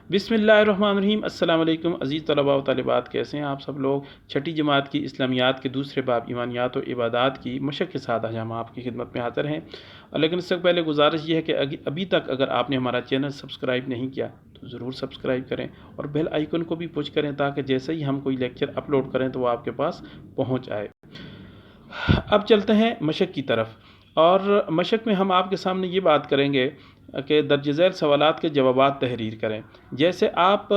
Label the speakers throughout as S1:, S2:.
S1: बिस्मिल्लाहिर्रहमानिर्रहीम। अस्सलाम वालेकुम अज़ीज़ तलबा व तालिबात, कैसे हैं आप सब लोग। छठी जमात की इस्लामियात के दूसरे बाब ईमानियात व इबादात की मशक़ के साथ आज हम आपकी खिदमत में हाज़िर हैं। लेकिन इससे पहले गुजारिश ये है कि अभी तक अगर आपने हमारा चैनल सब्सक्राइब नहीं किया तो ज़रूर सब्सक्राइब करें और बेल आइकन को भी पुश करें ताकि जैसे ही हम कोई लेक्चर अपलोड करें तो वो आपके पास पहुँच आए। अब चलते हैं मशक़ की तरफ, और मशक़ में हम आपके सामने ये बात करेंगे कि दर्ज झैल सवालात के जवाबात तहरीर करें। जैसे आप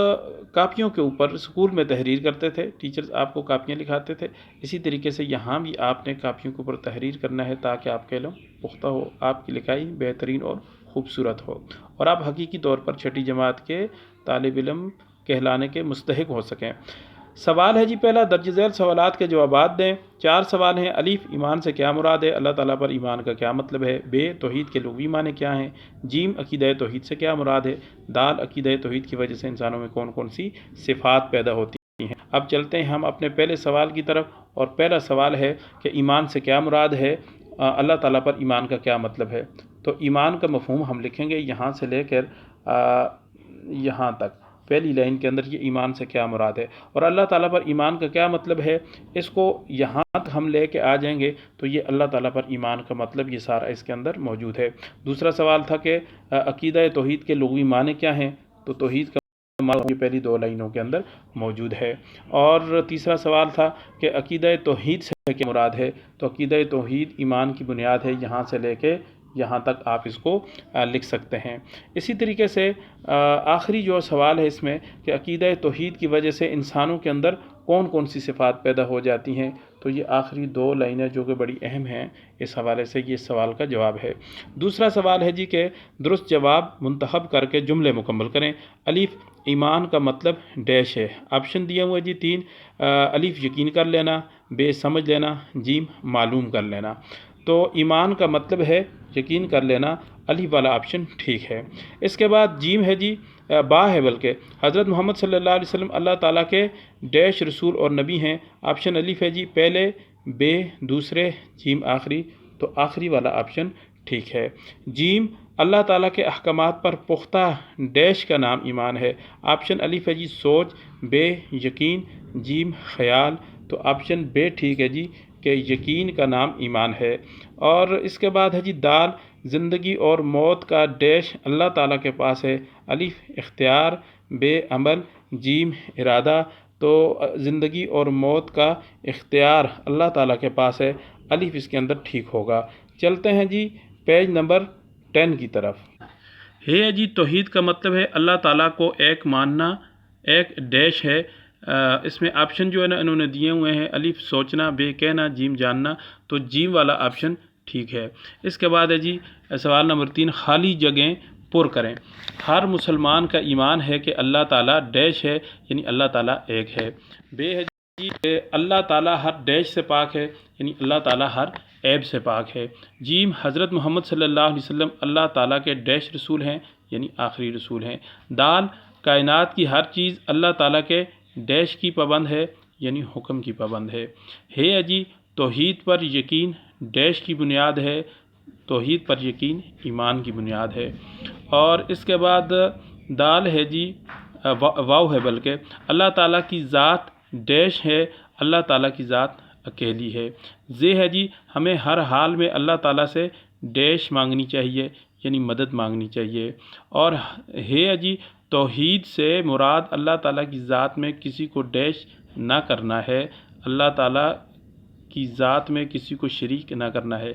S1: कापियों के ऊपर स्कूल में तहरीर करते थे, टीचर्स आपको कापियाँ लिखाते थे, इसी तरीके से यहाँ भी आपने कापियों के ऊपर तहरीर करना है ताकि आपका इल्म पुख्ता हो, आपकी लिखाई बेहतरीन और ख़ूबसूरत हो और आप हकीकी तौर पर छठी जमात के तालिब इल्म कहलाने के मुस्तहिक हो सकें। सवाल है जी पहला, दर्ज झैल सवालात के जवाबात दें। 4 सवाल हैं। अलीफ, ईमान से क्या मुराद है, अल्लाह ताला पर ईमान का क्या मतलब है। बे, तौहीद के लुग़वी माने क्या हैं। जीम, अक़ीदा तौहीद से क्या मुराद है। दाल, अक़ीदा तौहीद की वजह से इंसानों में कौन कौन सी सिफ़ात पैदा होती हैं। अब चलते हैं हम अपने पहले सवाल की तरफ, और पहला सवाल है कि ईमान से क्या मुराद है, अल्लाह ताला पर ईमान का क्या मतलब है। तो ईमान का मफ़हूम हम लिखेंगे यहाँ से लेकर यहाँ तक, पहली लाइन के अंदर ये ईमान से क्या मुराद है और अल्लाह ताला पर ईमान का क्या मतलब है, इसको यहाँ तक हम लेके आ जाएंगे तो ये अल्लाह ताला पर ईमान का मतलब ये सारा इसके अंदर मौजूद है। दूसरा सवाल था कि अक़ीदा तौहीद के लुग़वी माने क्या हैं, तो तौहीद का ये पहली 2 लाइनों के अंदर मौजूद है। और तीसरा सवाल था कि अक़ीदा तौहीद से क्या मुराद है, तो अक़ीदा तौहीद ईमान की बुनियाद है, यहाँ से लेके यहाँ तक आप इसको लिख सकते हैं। इसी तरीके से आखिरी जो सवाल है इसमें कि अक़ीदा तौहीद की वजह से इंसानों के अंदर कौन कौन सी सिफ़ात पैदा हो जाती हैं, तो ये आखिरी 2 लाइनें जो कि बड़ी अहम हैं, इस हवाले से ये सवाल का जवाब है। दूसरा सवाल है जी कि दुरुस्त जवाब मुंतखब करके जुमले मुकम्मल करें। अलीफ, ईमान का मतलब डैश है। ऑप्शन दिए हुए जी 3, अलीफ यकीन कर लेना, बे समझ लेना, जीम मालूम कर लेना। तो ईमान का मतलब है यकीन कर लेना, अलीफ वाला ऑप्शन ठीक है। इसके बाद जीम है जी, बा है बल्कि, हज़रत मोहम्मद सल्लल्लाहु अलैहि वसल्लम अल्लाह ताला के डैश रसूल और नबी हैं। ऑप्शन अलीफ है जी पहले, बे दूसरे, जीम आखिरी, तो आखिरी वाला ऑप्शन ठीक है। जीम, अल्लाह ताला के अहकामात पर पुख्ता डैश का नाम ईमान है। ऑप्शन अलीफ है जी सोच, बे यकीन, जीम ख्याल, तो ऑप्शन बे ठीक है जी कि यकीन का नाम ईमान है। और इसके बाद है जी दाल, ज़िंदगी और मौत का डैश अल्लाह ताला के पास है। अलीफ इख्तियार, बे अमल, जीम इरादा, तो ज़िंदगी और मौत का इख्तियार अल्लाह ताला के पास है, अलीफ इसके अंदर ठीक होगा। चलते हैं जी पेज नंबर 10 की तरफ। है जी तौहीद का मतलब है अल्लाह ताला को एक मानना, एक डैश है। इसमें ऑप्शन जो है ना इन्होंने दिए हुए हैं, अलीफ सोचना, बे कहना, जीम जानना, तो जीम वाला ऑप्शन ठीक है। इसके बाद है जी सवाल नंबर 3, खाली जगह पुर करें। हर मुसलमान का ईमान है कि अल्लाह ताला डैश है, यानी अल्लाह ताला एक है। बे है जी अल्लाह ताला हर डैश से पाक है, यानी अल्लाह ताला हर ऐब से पाक है। जीम, हज़रत मोहम्मद सल्लल्लाहु अलैहि वसल्लम अल्लाह ताला के डैश रसूल हैं, यानी आखिरी रसूल हैं। दाल, कायनात की हर चीज़ अल्लाह ताला के डैश की पाबंद है, यानी हुक्म की पाबंद है जी तौहीद पर यकीन डैश की बुनियाद है, तौहीद पर यकीन ईमान की बुनियाद है। और इसके बाद दाल है जी वाव है बल्कि, अल्लाह ताला की ज़ात डैश है, अल्लाह ताला की ज़ात अकेली है। जे है जी हमें हर हाल में अल्लाह ताला से डैश मांगनी चाहिए, यानी मदद मांगनी चाहिए। और है जी तौहीद से मुराद अल्लाह ताला की ज़ात में किसी को डैश ना करना है, अल्लाह ताला की ज़ात में किसी को शरीक ना करना है।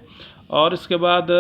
S1: और इसके बाद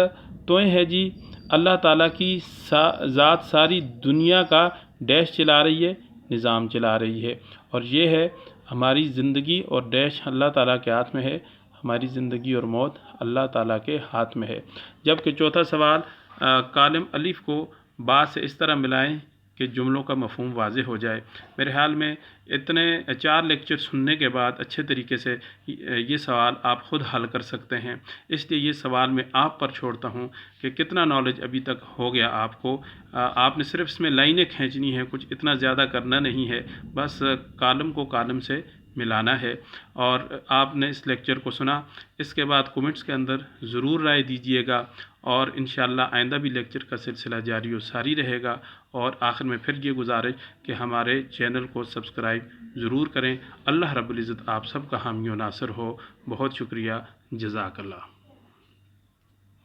S1: तो है जी अल्लाह ताला की ज़ात सारी दुनिया का डैश चला रही है, निज़ाम चला रही है। और ये है हमारी ज़िंदगी और डैश अल्लाह ताला के हाथ में है, हमारी ज़िंदगी और मौत अल्लाह ताला के हाथ में है। जबकि चौथा सवाल, कालम अलीफ को बा से इस तरह मिलाएं कि जुमलों का मफ़हूम वाज़े हो जाए। मेरे ख्याल में इतने 4 लेक्चर सुनने के बाद अच्छे तरीके से ये सवाल आप ख़ुद हल कर सकते हैं। इसलिए ये सवाल मैं आप पर छोड़ता हूँ कि कितना नॉलेज अभी तक हो गया आपको। आपने सिर्फ इसमें लाइनें खींचनी है, कुछ इतना ज़्यादा करना नहीं है, बस कालम को कालम से ملانا ہے۔ اور آپ نے اس لیکچر کو سنا، اس کے بعد کومنٹس کے اندر ضرور رائے دیجیے گا، اور انشاءاللہ آئندہ بھی لیکچر کا سلسلہ جاری و ساری رہے گا۔ اور آخر میں پھر یہ گزارش کہ ہمارے چینل کو سبسکرائب ضرور کریں۔ اللہ رب العزت آپ سب کا حامی و ناصر ہو۔ بہت شکریہ، جزاک اللہ۔